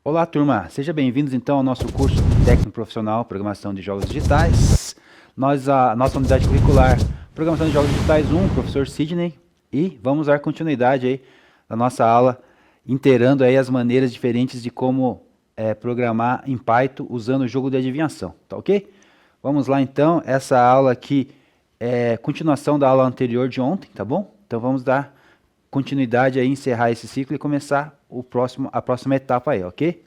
Olá, turma! Sejam bem-vindos então ao nosso curso técnico profissional Programação de Jogos Digitais. A nossa unidade curricular Programação de Jogos Digitais 1, professor Sidney, e vamos dar continuidade aí na nossa aula, inteirando aí as maneiras diferentes de como programar em Python usando o jogo de adivinhação, tá ok? Vamos lá então, essa aula aqui é continuação da aula anterior de ontem, tá bom? Então vamos dar continuidade aí, encerrar esse ciclo e começar a próxima etapa aí, ok?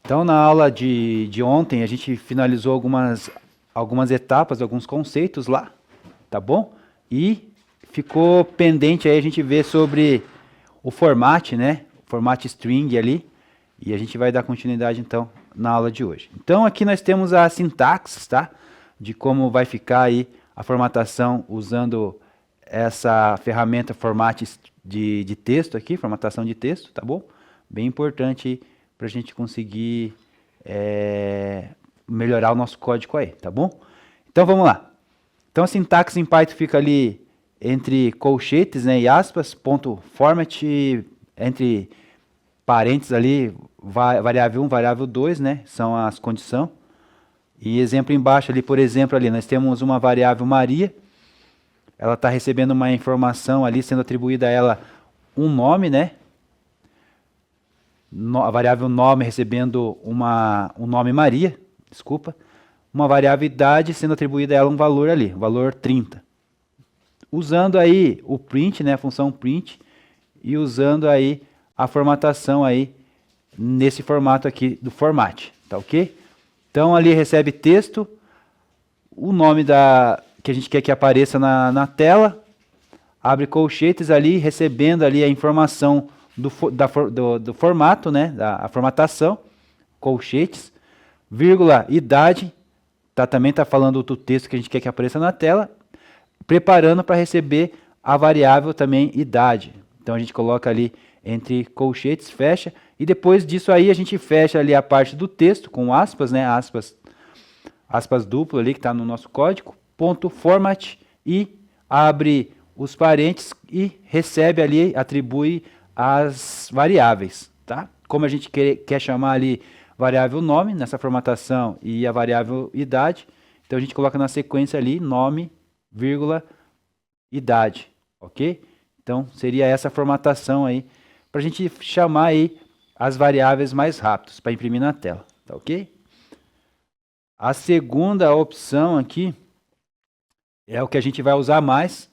Então, na aula de ontem, a gente finalizou algumas etapas, alguns conceitos lá, tá bom? E ficou pendente aí a gente ver sobre o format, né? O format string ali, e a gente vai dar continuidade então na aula de hoje. Então, aqui nós temos a sintaxe, tá? De como vai ficar aí a formatação usando essa ferramenta format de texto aqui, formatação de texto, tá bom? Bem importante para a gente conseguir melhorar o nosso código aí, tá bom? Então vamos lá. Então a sintaxe em Python fica ali entre colchetes, né, e aspas, ponto format, entre parênteses ali, variável 1, variável 2, né, são as condições. E exemplo embaixo ali, por exemplo, ali nós temos uma variável Maria. Ela está recebendo uma informação ali, sendo atribuída a ela um nome, né? A variável nome recebendo um nome Maria, desculpa. Uma variável idade sendo atribuída a ela um valor ali, valor 30. Usando aí o print, né? A função print, e usando aí a formatação aí, nesse formato aqui do format, tá ok? Então ali recebe texto, o nome que a gente quer que apareça na tela, abre colchetes ali, recebendo ali a informação do formato, né, a formatação, colchetes, vírgula, idade, também está falando do texto que a gente quer que apareça na tela, preparando para receber a variável também idade. Então a gente coloca ali entre colchetes, fecha, e depois disso aí a gente fecha ali a parte do texto com aspas, né, aspas duplo ali que está no nosso código, ponto format, e abre os parênteses e recebe ali, atribui as variáveis, tá? Como a gente quer chamar ali variável nome nessa formatação e a variável idade, então a gente coloca na sequência ali nome, vírgula, idade, ok? Então seria essa formatação aí, para a gente chamar aí as variáveis mais rápidos, para imprimir na tela, tá ok? A segunda opção aqui é o que a gente vai usar mais,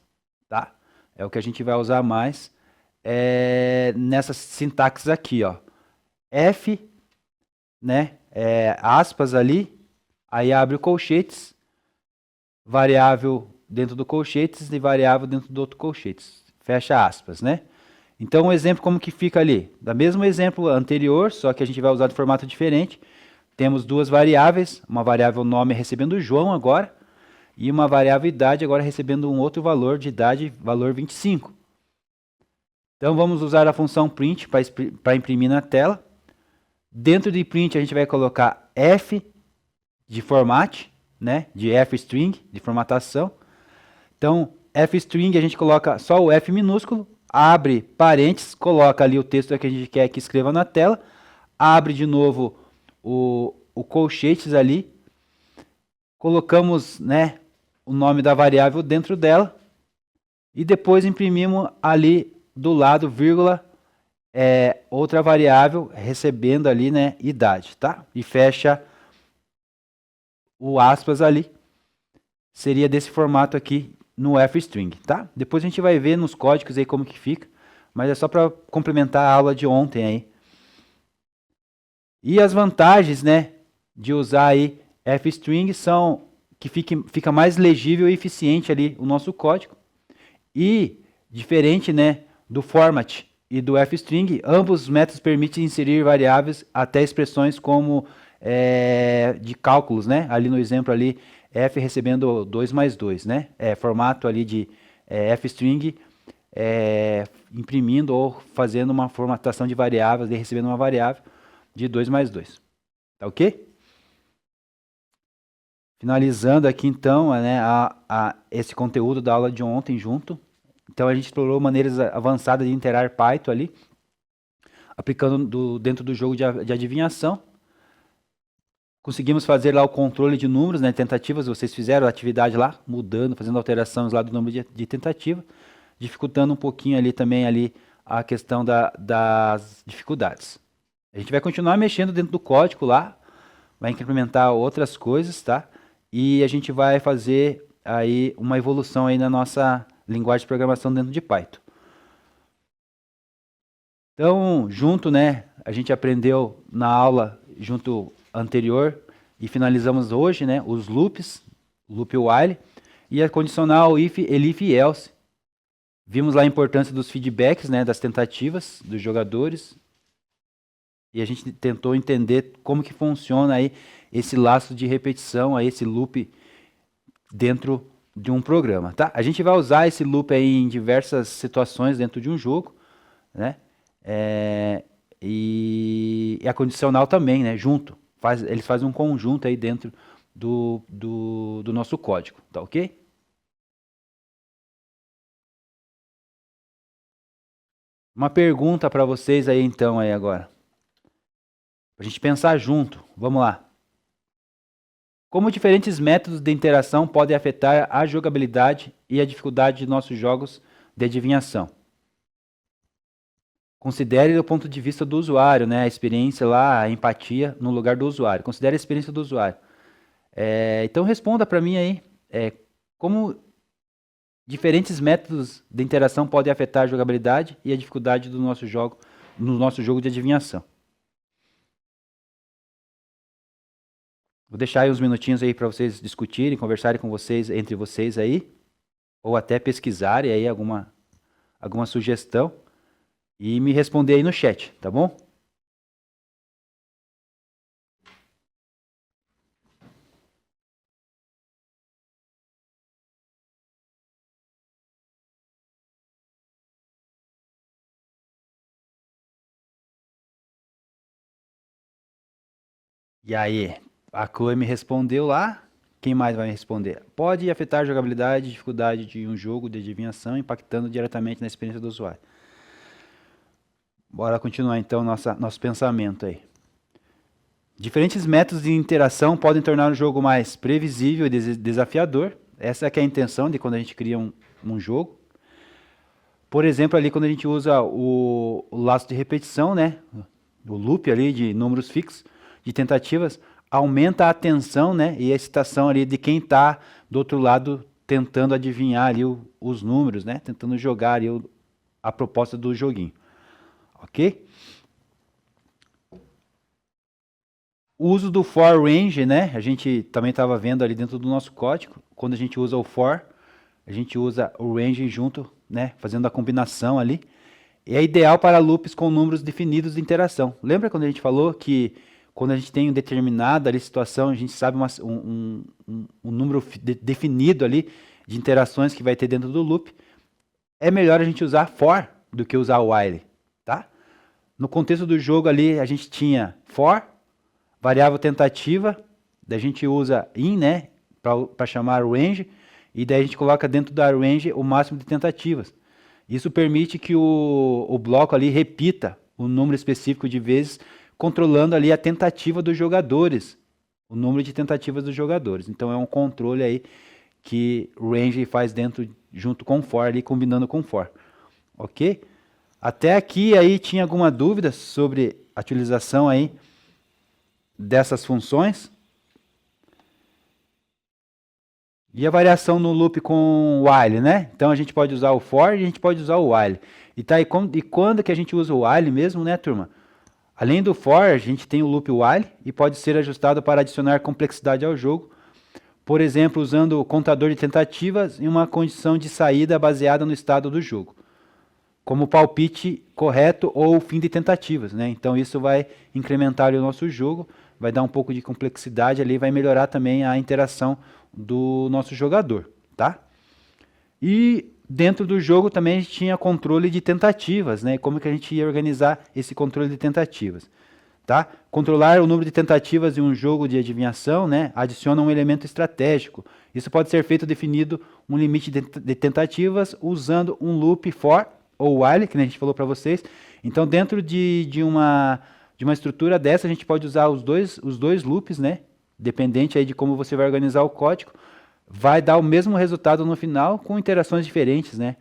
tá? É o que a gente vai usar mais nessa sintaxe aqui, ó. F, né? Aspas ali, aí abre o colchetes, variável dentro do colchetes e variável dentro do outro colchetes. Fecha aspas, né? Então, um exemplo como que fica ali. Da mesmo exemplo anterior, só que a gente vai usar de formato diferente. Temos duas variáveis, uma variável nome recebendo João agora, e uma variável idade agora recebendo um outro valor de idade, valor 25. Então vamos usar a função print para imprimir na tela. Dentro de print a gente vai colocar F de format, né, de F-string, de formatação. Então F-string a gente coloca só o F minúsculo, abre parênteses, coloca ali o texto que a gente quer que escreva na tela, abre de novo o colchetes ali, colocamos, né, o nome da variável dentro dela e depois imprimimos ali do lado, vírgula, outra variável recebendo ali, né, idade, tá? E fecha o aspas ali. Seria desse formato aqui no F-string, tá? Depois a gente vai ver nos códigos aí como que fica, mas é só para complementar a aula de ontem aí. E as vantagens, né, de usar aí F-string são que fica mais legível e eficiente ali o nosso código. E, diferente, né, do format e do F-string, ambos os métodos permitem inserir variáveis até expressões como de cálculos, né? Ali no exemplo ali, F recebendo 2 mais 2, né? Formato ali de F-string imprimindo ou fazendo uma formatação de variáveis e recebendo uma variável de 2 mais 2. Tá ok? Finalizando aqui então, né, esse conteúdo da aula de ontem junto. Então a gente explorou maneiras avançadas de interar Python ali. aplicando dentro do jogo de adivinhação. Conseguimos fazer lá o controle de números, né, tentativas, vocês fizeram a atividade lá, mudando, fazendo alterações lá do número de tentativa, dificultando um pouquinho ali também ali a questão das dificuldades. A gente vai continuar mexendo dentro do código lá, vai implementar outras coisas, tá? E a gente vai fazer aí uma evolução aí na nossa linguagem de programação dentro de Python. Então, junto, né, a gente aprendeu na aula junto anterior e finalizamos hoje, né, os loops, loop while e a condicional if, elif e else. Vimos lá a importância dos feedbacks, né, das tentativas dos jogadores. E a gente tentou entender como que funciona aí esse laço de repetição, aí esse loop dentro de um programa, tá? A gente vai usar esse loop aí em diversas situações dentro de um jogo, né? E a condicional também, né? Junto. Eles fazem um conjunto aí dentro do nosso código, tá ok? Uma pergunta para vocês aí então aí agora. Pra gente pensar junto. Vamos lá. Como diferentes métodos de interação podem afetar a jogabilidade e a dificuldade de nossos jogos de adivinhação? Considere do ponto de vista do usuário, né? A experiência lá, a empatia no lugar do usuário. Considere a experiência do usuário. Então responda para mim aí. Como diferentes métodos de interação podem afetar a jogabilidade e a dificuldade do nosso jogo, no nosso jogo de adivinhação? Vou deixar aí uns minutinhos aí para vocês discutirem, conversarem com vocês, entre vocês aí, ou até pesquisarem aí alguma sugestão e me responder aí no chat, tá bom? E aí, a Chloe me respondeu lá. Quem mais vai me responder? Pode afetar a jogabilidade e dificuldade de um jogo de adivinhação, impactando diretamente na experiência do usuário. Bora continuar então nosso pensamento aí. Diferentes métodos de interação podem tornar o jogo mais previsível e desafiador. Essa é que é a intenção de quando a gente cria um jogo. Por exemplo, ali quando a gente usa o laço de repetição, né? O loop ali de números fixos, de tentativas, aumenta a atenção, né, e a excitação ali de quem está do outro lado tentando adivinhar ali os números, né, tentando jogar ali a proposta do joguinho, ok? O uso do for range, né, a gente também estava vendo ali dentro do nosso código, quando a gente usa o for, a gente usa o range junto, né, fazendo a combinação ali, e é ideal para loops com números definidos de interação. Lembra quando a gente falou que quando a gente tem determinada ali, situação, a gente sabe um número definido ali de interações que vai ter dentro do loop, é melhor a gente usar for do que usar while, tá? No contexto do jogo ali, a gente tinha for, variável tentativa, daí a gente usa in, né, para chamar o range, e daí a gente coloca dentro da range o máximo de tentativas. Isso permite que o bloco ali repita o número específico de vezes, controlando ali a tentativa dos jogadores, o número de tentativas dos jogadores. Então é um controle aí que o range faz dentro, junto com o for, ali combinando com o for. Ok? Até aqui aí tinha alguma dúvida sobre a utilização aí dessas funções? E a variação no loop com while, né? Então a gente pode usar o for e a gente pode usar o while. E quando que a gente usa o while mesmo, né, turma? Além do for, a gente tem o loop while e pode ser ajustado para adicionar complexidade ao jogo. Por exemplo, usando o contador de tentativas em uma condição de saída baseada no estado do jogo, como palpite correto ou fim de tentativas, né? Então isso vai incrementar o nosso jogo, vai dar um pouco de complexidade ali, vai melhorar também a interação do nosso jogador, tá? E dentro do jogo também a gente tinha controle de tentativas, né? Como que a gente ia organizar esse controle de tentativas, tá? Controlar o número de tentativas em um jogo de adivinhação, né? Adiciona um elemento estratégico. Isso pode ser feito definido um limite de tentativas usando um loop for ou while, que a gente falou para vocês, Então, dentro de uma estrutura dessa, a gente pode usar os dois loops, né? Dependente aí de como você vai organizar o código, vai dar o mesmo resultado no final com interações diferentes, né?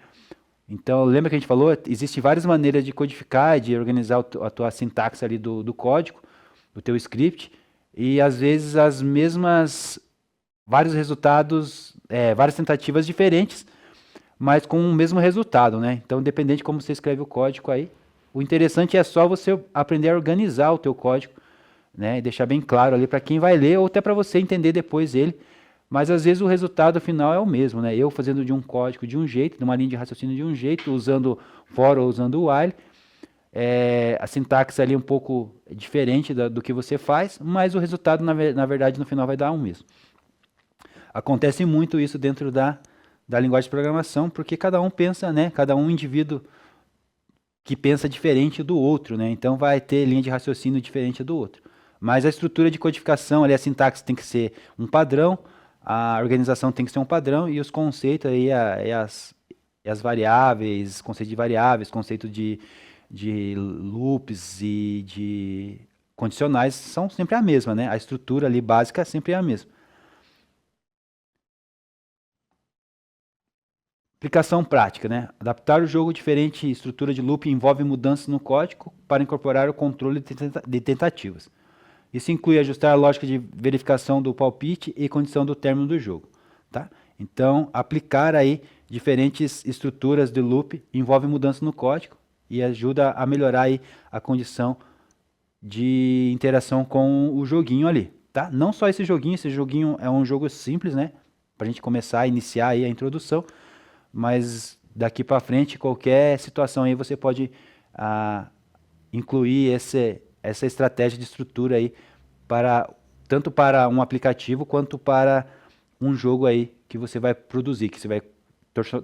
Então, lembra que a gente falou, existem várias maneiras de codificar, de organizar a tua sintaxe ali do código, do teu script, e às vezes vários resultados, várias tentativas diferentes, mas com o mesmo resultado, né? Então, dependente de como você escreve o código aí, o interessante é só você aprender a organizar o teu código, né? E deixar bem claro ali para quem vai ler ou até para você entender depois ele. Mas às vezes o resultado final é o mesmo, né? Eu fazendo de um código de um jeito, de uma linha de raciocínio de um jeito, usando for ou usando while, a sintaxe ali é um pouco diferente do que você faz, mas o resultado na verdade no final vai dar um mesmo. Acontece muito isso dentro da linguagem de programação, porque cada um pensa, né? Cada um indivíduo que pensa diferente do outro, né? Então vai ter linha de raciocínio diferente do outro. Mas a estrutura de codificação, ali, a sintaxe tem que ser um padrão, a organização tem que ser um padrão e os conceitos aí, as variáveis, conceito de variáveis, conceito de loops e de condicionais são sempre a mesma, né? A estrutura ali básica sempre é a mesma. Aplicação prática, né? Adaptar o jogo diferente estrutura de loop envolve mudanças no código para incorporar o controle de tentativas. Isso inclui ajustar a lógica de verificação do palpite e condição do término do jogo, tá? Então, aplicar aí diferentes estruturas de loop envolve mudança no código e ajuda a melhorar aí a condição de interação com o joguinho ali, tá? Não só esse joguinho é um jogo simples, né? Pra gente começar a iniciar aí a introdução, mas daqui para frente, qualquer situação aí você pode incluir essa estratégia de estrutura aí tanto para um aplicativo quanto para um jogo aí que você vai produzir, que você vai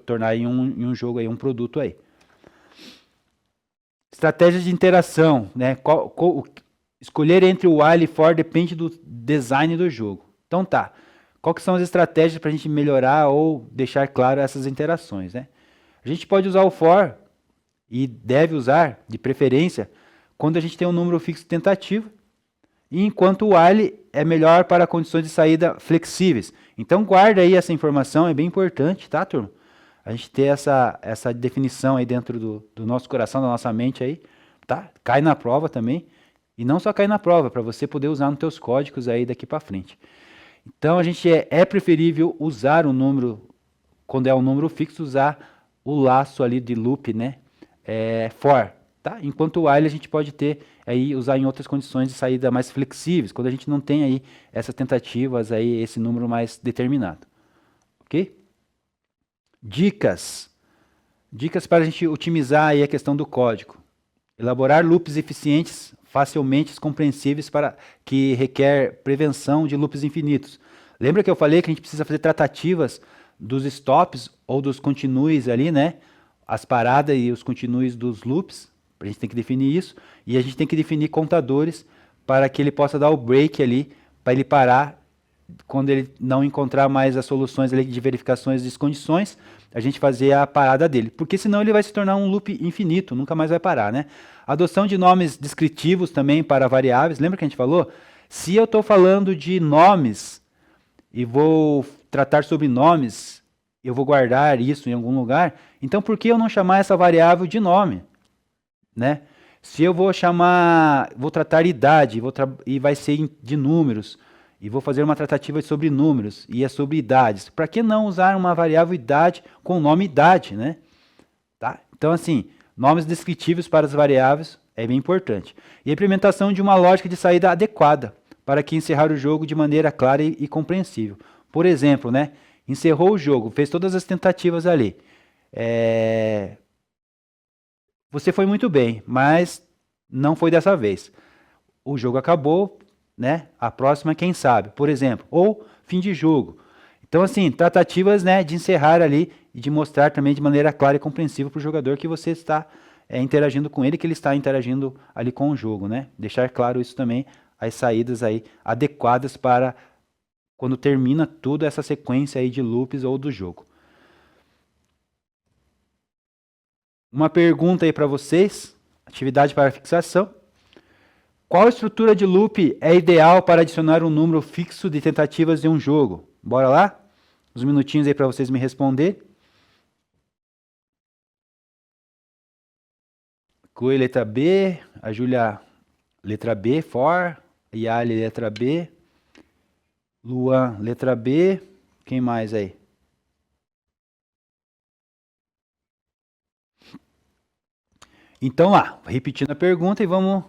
tornar em um jogo aí, um produto aí. Estratégia de interação, né? Escolher entre o while e for depende do design do jogo. Então tá. Qual que são as estratégias para a gente melhorar ou deixar claro essas interações, né? A gente pode usar o for e deve usar, de preferência, quando a gente tem um número fixo de tentativa, e enquanto o while é melhor para condições de saída flexíveis. Então guarda aí essa informação, é bem importante, tá, turma? A gente ter essa definição aí dentro do nosso coração, da nossa mente aí, tá? Cai na prova também, e não só cai na prova, para você poder usar nos teus códigos aí daqui para frente. Então, a gente é preferível usar o número, quando é um número fixo, usar o laço ali de loop, né? For, tá? Enquanto o while a gente pode ter aí, usar em outras condições de saída mais flexíveis, quando a gente não tem aí essas tentativas aí, esse número mais determinado. Ok? Dicas. Dicas para a gente otimizar aí a questão do código. Elaborar loops eficientes, facilmente compreensíveis que requer prevenção de loops infinitos. Lembra que eu falei que a gente precisa fazer tratativas dos stops ou dos continues ali, né? As paradas e os continues dos loops. A gente tem que definir isso. E a gente tem que definir contadores para que ele possa dar o break ali, para ele parar quando ele não encontrar mais as soluções ali de verificações de condições, a gente fazer a parada dele. Porque senão ele vai se tornar um loop infinito, nunca mais vai parar, né? Adoção de nomes descritivos também para variáveis. Lembra que a gente falou? Se eu estou falando de nomes e vou tratar sobre nomes, eu vou guardar isso em algum lugar, então por que eu não chamar essa variável de nome? Né? Se eu vou tratar idade, e vai ser de números, e vou fazer uma tratativa sobre números, e é sobre idades, para que não usar uma variável idade com o nome idade, né? Tá? Então, assim, nomes descritivos para as variáveis é bem importante. E a implementação de uma lógica de saída adequada, para que encerrar o jogo de maneira clara e compreensível. Por exemplo, né? Encerrou o jogo, fez todas as tentativas ali. Você foi muito bem, mas não foi dessa vez. O jogo acabou, né? A próxima, quem sabe, por exemplo, ou fim de jogo. Então, assim, tratativas, né, de encerrar ali e de mostrar também de maneira clara e compreensível para o jogador que você está interagindo com ele, que ele está interagindo ali com o jogo, né? Deixar claro isso também, as saídas aí adequadas para quando termina toda essa sequência aí de loops ou do jogo. Uma pergunta aí para vocês. atividade para fixação. Qual estrutura de loop é ideal para adicionar um número fixo de tentativas em um jogo? Bora lá? Uns minutinhos aí para vocês me responder. Chloe, letra B. A Júlia, letra B, for. Yali, letra B. Luan, letra B. Quem mais aí? Então lá, repetindo a pergunta e vamos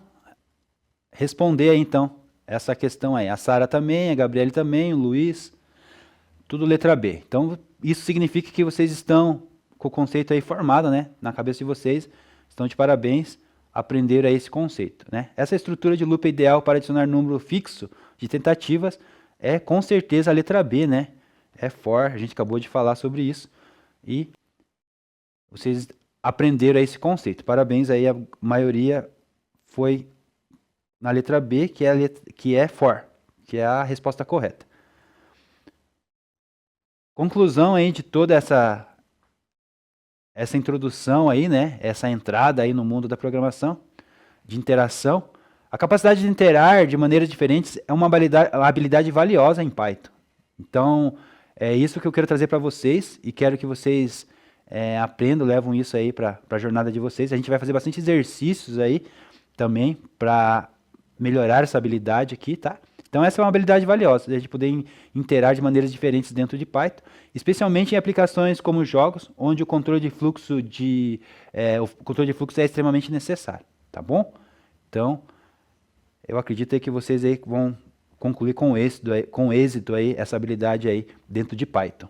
responder aí então essa questão aí. A Sara também, a Gabriele também, o Luiz, tudo letra B. Então isso significa que vocês estão com o conceito aí formado, né, na cabeça de vocês. Estão de parabéns, aprenderam aí esse conceito, né? Essa estrutura de loop é ideal para adicionar número fixo de tentativas é com certeza a letra B, né? É for, a gente acabou de falar sobre isso e vocês aprenderam aí esse conceito. Parabéns aí, a maioria foi na letra B, que é for, que é a resposta correta. Conclusão aí de toda essa introdução aí, né? Essa entrada aí no mundo da programação, de interação. A capacidade de interar de maneiras diferentes é uma habilidade valiosa em Python. Então, é isso que eu quero trazer para vocês e quero que vocês aprendam, levam isso aí para a jornada de vocês. A gente vai fazer bastante exercícios aí também para melhorar essa habilidade aqui, tá? Então essa é uma habilidade valiosa, a gente poder interar de maneiras diferentes dentro de Python, especialmente em aplicações como jogos, onde o controle de fluxo é extremamente necessário, tá bom? Então, eu acredito aí que vocês aí vão concluir com êxito aí essa habilidade aí dentro de Python.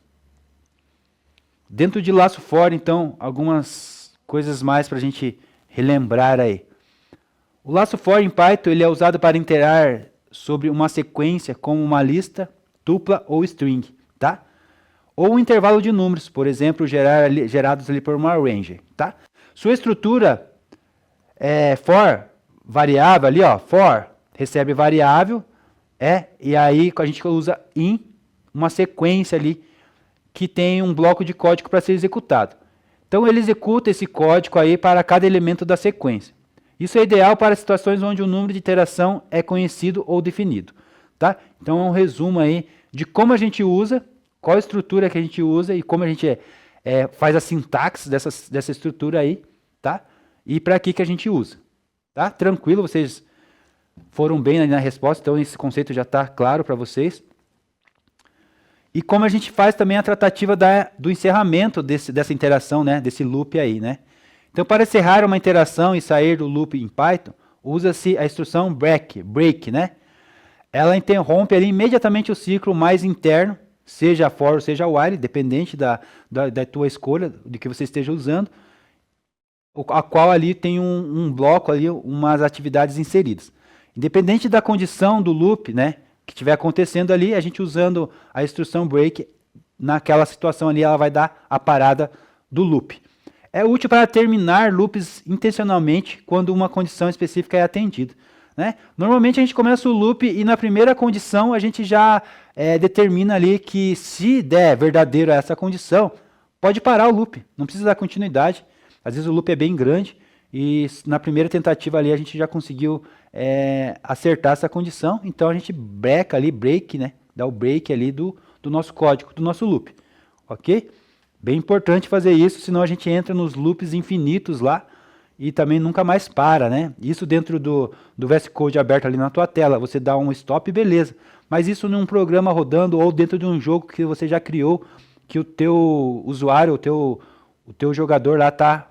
Dentro de laço for, então, algumas coisas mais para a gente relembrar aí. O laço for em Python ele é usado para iterar sobre uma sequência como uma lista, tupla ou string, tá? Ou um intervalo de números, por exemplo, gerados ali por uma range, tá? Sua estrutura é for variável ali, ó, for recebe variável, e aí a gente usa in uma sequência ali que tem um bloco de código para ser executado. Então ele executa esse código aí para cada elemento da sequência. Isso é ideal para situações onde o número de iteração é conhecido ou definido, tá? Então é um resumo aí de como a gente usa, qual a estrutura que a gente usa e como a gente faz a sintaxe dessa estrutura aí, tá? E para que a gente usa, tá? Tranquilo, vocês foram bem na resposta, então esse conceito já está claro para vocês. E como a gente faz também a tratativa do encerramento dessa interação, né? Desse loop aí, né? Então, para encerrar uma interação e sair do loop em Python, usa-se a instrução break, né? Ela interrompe ali imediatamente o ciclo mais interno, seja for ou seja while, dependente da tua escolha, de que você esteja usando, a qual ali tem um bloco ali, umas atividades inseridas. Independente da condição do loop, né, que estiver acontecendo ali, a gente usando a instrução break, naquela situação ali, ela vai dar a parada do loop. É útil para terminar loops intencionalmente quando uma condição específica é atendida, né? Normalmente a gente começa o loop e na primeira condição a gente já determina ali que se der verdadeiro essa condição, pode parar o loop, não precisa dar continuidade. Às vezes o loop é bem grande e na primeira tentativa ali a gente já conseguiu acertar essa condição, então a gente break, né? Dá o break ali do nosso código, do nosso loop, ok? Bem importante fazer isso, senão a gente entra nos loops infinitos lá e também nunca mais para, né? Isso dentro do VS Code aberto ali na tua tela, você dá um stop, beleza. Mas isso num programa rodando ou dentro de um jogo que você já criou, que o teu usuário, o teu jogador lá está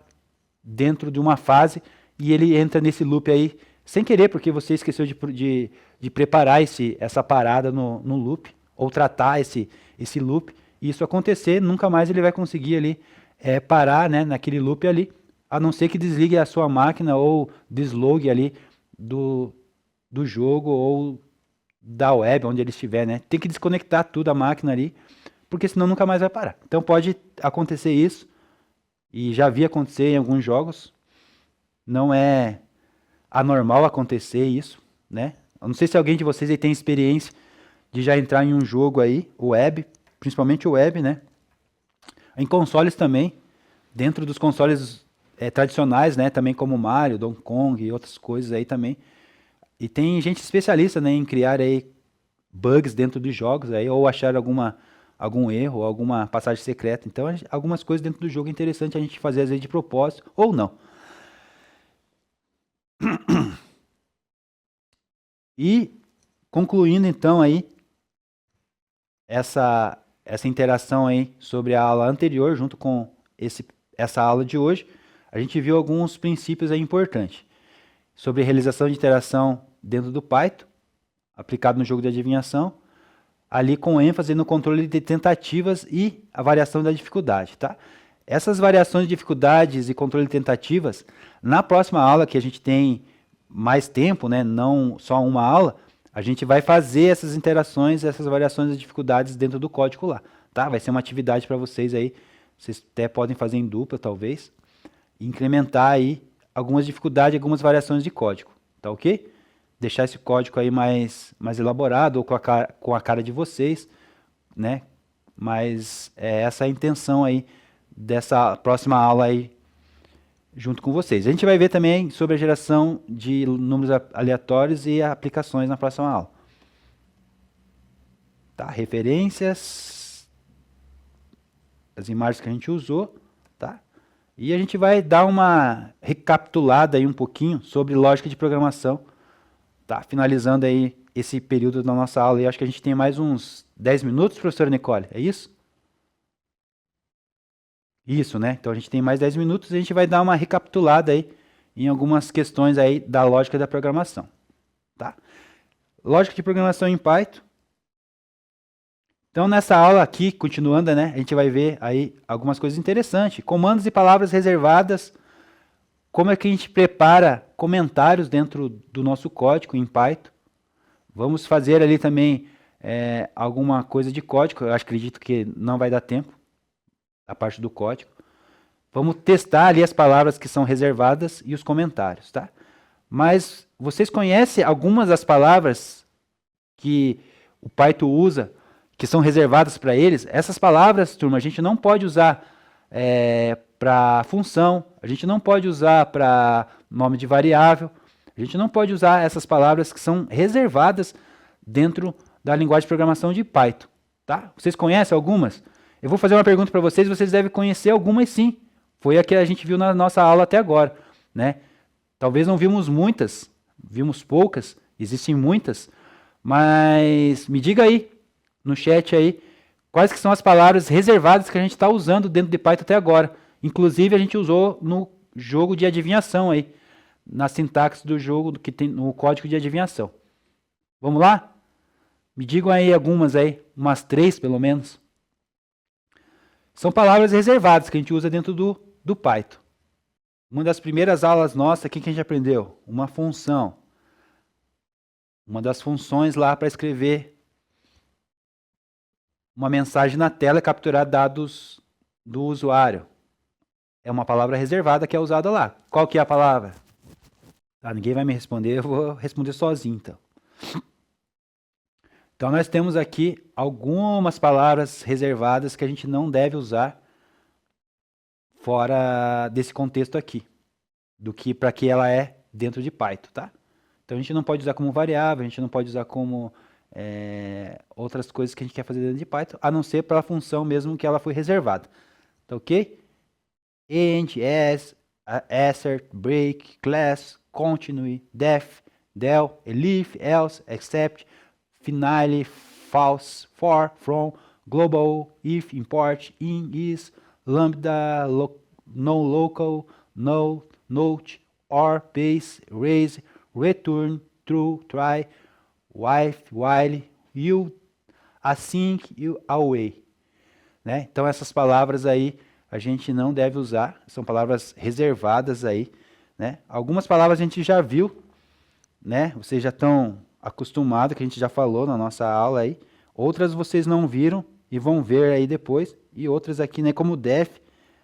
dentro de uma fase e ele entra nesse loop aí sem querer, porque você esqueceu de preparar essa parada no loop, ou tratar esse loop. E isso acontecer, nunca mais ele vai conseguir ali parar, né, naquele loop ali, a não ser que desligue a sua máquina ou deslogue ali do jogo ou da web, onde ele estiver, né? Tem que desconectar tudo a máquina ali, porque senão nunca mais vai parar. Então pode acontecer isso, e já vi acontecer em alguns jogos, não é anormal acontecer isso, né? Eu não sei se alguém de vocês aí tem experiência de já entrar em um jogo aí, web, principalmente o web, né? Em consoles também, dentro dos consoles tradicionais, né? Também como Mario, Donkey Kong e outras coisas aí também. E tem gente especialista, né, em criar aí bugs dentro dos jogos aí, ou achar algum erro, alguma passagem secreta. Então, algumas coisas dentro do jogo é interessante a gente fazer às vezes de propósito ou não. E concluindo então aí essa interação aí sobre a aula anterior junto com essa aula de hoje, a gente viu alguns princípios aí importantes sobre realização de interação dentro do Python, aplicado no jogo de adivinhação, ali com ênfase no controle de tentativas e a variação da dificuldade, tá? Essas variações de dificuldades e controle de tentativas, na próxima aula que a gente tem mais tempo, né, não só uma aula, a gente vai fazer essas interações, essas variações de dificuldades dentro do código lá, tá? Vai ser uma atividade para vocês aí, vocês até podem fazer em dupla, talvez, e incrementar aí algumas dificuldades, algumas variações de código, tá ok? Deixar esse código aí mais elaborado, ou com a cara de vocês, né? Mas essa é a intenção aí dessa próxima aula aí junto com vocês. A gente vai ver também sobre a geração de números aleatórios e aplicações na próxima aula. Tá? Referências, as imagens que a gente usou, tá? E a gente vai dar uma recapitulada aí um pouquinho sobre lógica de programação, tá? Finalizando aí esse período da nossa aula. E acho que a gente tem mais uns 10 minutos, professora Nicole, é isso? Isso, né? Então a gente tem mais 10 minutos e a gente vai dar uma recapitulada aí em algumas questões aí da lógica da programação, tá? Lógica de programação em Python. Então nessa aula aqui, continuando, né, a gente vai ver aí algumas coisas interessantes. Comandos e palavras reservadas. Como é que a gente prepara comentários dentro do nosso código em Python. Vamos fazer ali também alguma coisa de código. Eu acredito que não vai dar tempo. A parte do código. Vamos testar ali as palavras que são reservadas e os comentários, tá? Mas vocês conhecem algumas das palavras que o Python usa, que são reservadas para eles? Essas palavras, turma, a gente não pode usar para função, a gente não pode usar para nome de variável, a gente não pode usar essas palavras que são reservadas dentro da linguagem de programação de Python, tá? Vocês conhecem algumas? Eu vou fazer uma pergunta para vocês, vocês devem conhecer algumas sim. Foi a que a gente viu na nossa aula até agora, né? Talvez não vimos muitas, vimos poucas, existem muitas, mas me diga aí, no chat aí, quais que são as palavras reservadas que a gente está usando dentro de Python até agora. Inclusive a gente usou no jogo de adivinhação aí, na sintaxe do jogo que tem no código de adivinhação. Vamos lá? Me digam aí algumas aí, umas 3 pelo menos. São palavras reservadas que a gente usa dentro do Python. Uma das primeiras aulas nossas, o que a gente aprendeu? Uma função. Uma das funções lá para escrever uma mensagem na tela e capturar dados do usuário. É uma palavra reservada que é usada lá. Qual que é a palavra? Ah, ninguém vai me responder, eu vou responder sozinho então. Então nós temos aqui algumas palavras reservadas que a gente não deve usar fora desse contexto aqui, do que para que ela é dentro de Python, tá? Então a gente não pode usar como variável, a gente não pode usar como outras coisas que a gente quer fazer dentro de Python, a não ser para a função mesmo que ela foi reservada, tá ok? End, as, assert, break, class, continue, def, del, elif, else, except, finale, false, for, from, global, if, import, in, is, lambda, no local, no, note, or, base, raise, return, true, try, while, you, async e away. Né? Então essas palavras aí a gente não deve usar, são palavras reservadas aí. Né? Algumas palavras a gente já viu, né? Vocês já estão acostumados, que a gente já falou na nossa aula aí. Outras vocês não viram e vão ver aí depois. E outras aqui, né, como def,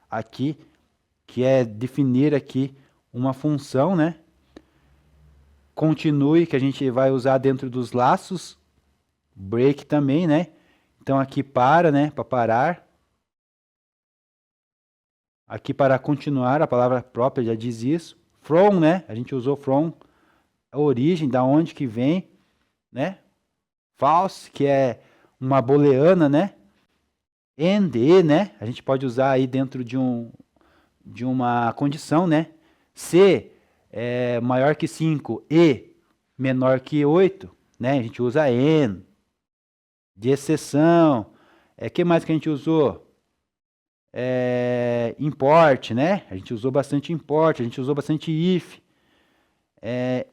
aqui, que é definir aqui uma função, né? Continue, que a gente vai usar dentro dos laços. Break também, né? Então aqui para, né, para parar. Aqui para continuar, a palavra própria já diz isso. From, né? A gente usou from, a origem, da onde que vem, né? False, que é uma booleana, né? And, né? A gente pode usar aí dentro de uma condição, né? Se é maior que 5 e menor que 8, né? A gente usa and. De exceção. Que mais que a gente usou? Import, né? A gente usou bastante import, a gente usou bastante if.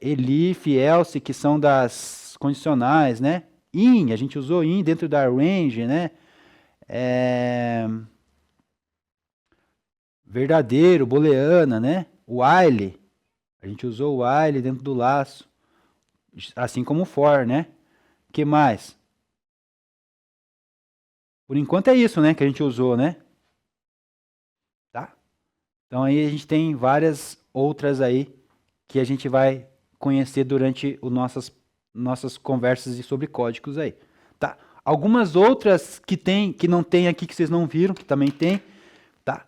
Elif, else, que são das condicionais, né? In, a gente usou in dentro da range, né? Verdadeiro, booleana, né? While, a gente usou while dentro do laço, assim como for, né? Que mais? Por enquanto é isso, né, que a gente usou, né? Tá? Então aí a gente tem várias outras aí que a gente vai conhecer durante nossas conversas sobre códigos aí, tá? Algumas outras que não tem aqui, que vocês não viram, que também tem, tá?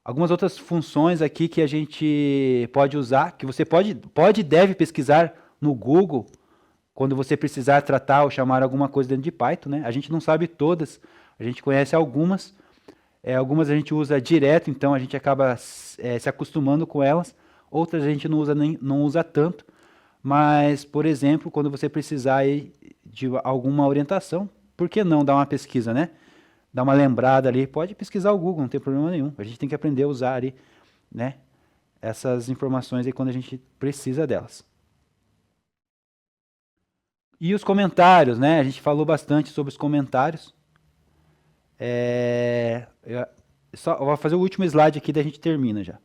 Algumas outras funções aqui que a gente pode usar, que você pode e deve pesquisar no Google quando você precisar tratar ou chamar alguma coisa dentro de Python, né? A gente não sabe todas, a gente conhece algumas. Algumas a gente usa direto, então a gente acaba se acostumando com elas. Outras a gente não usa tanto. Mas, por exemplo, quando você precisar aí de alguma orientação, por que não dar uma pesquisa, né? Dar uma lembrada ali. Pode pesquisar o Google, não tem problema nenhum. A gente tem que aprender a usar ali, né? Essas informações aí quando a gente precisa delas. E os comentários, né? A gente falou bastante sobre os comentários. Eu vou fazer o último slide aqui, daí a gente termina já.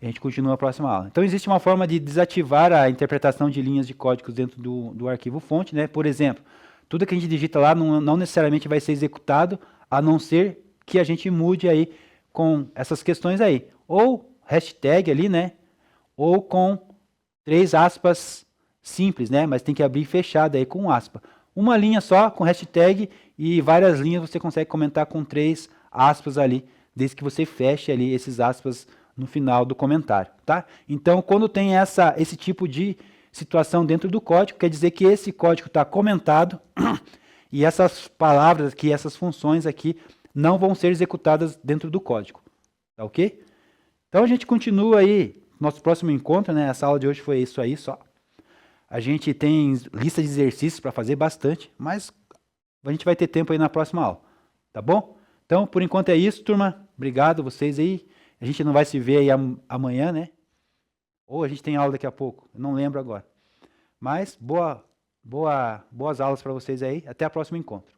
A gente continua a próxima aula. Então, existe uma forma de desativar a interpretação de linhas de códigos dentro do arquivo fonte, né? Por exemplo, tudo que a gente digita lá não necessariamente vai ser executado, a não ser que a gente mude aí com essas questões aí. Ou hashtag ali, né? Ou com 3 aspas simples, né? Mas tem que abrir fechado aí com aspa. Uma linha só com hashtag e várias linhas você consegue comentar com 3 aspas ali, desde que você feche ali esses aspas no final do comentário, tá? Então, quando tem esse tipo de situação dentro do código, quer dizer que esse código está comentado e essas palavras aqui, essas funções aqui, não vão ser executadas dentro do código, tá ok? Então, a gente continua aí, nosso próximo encontro, né? Essa aula de hoje foi isso aí só. A gente tem lista de exercícios para fazer bastante, mas a gente vai ter tempo aí na próxima aula, tá bom? Então, por enquanto é isso, turma. Obrigado vocês aí. A gente não vai se ver aí amanhã, né? Ou a gente tem aula daqui a pouco, eu não lembro agora. Mas boas aulas para vocês aí. Até o próximo encontro.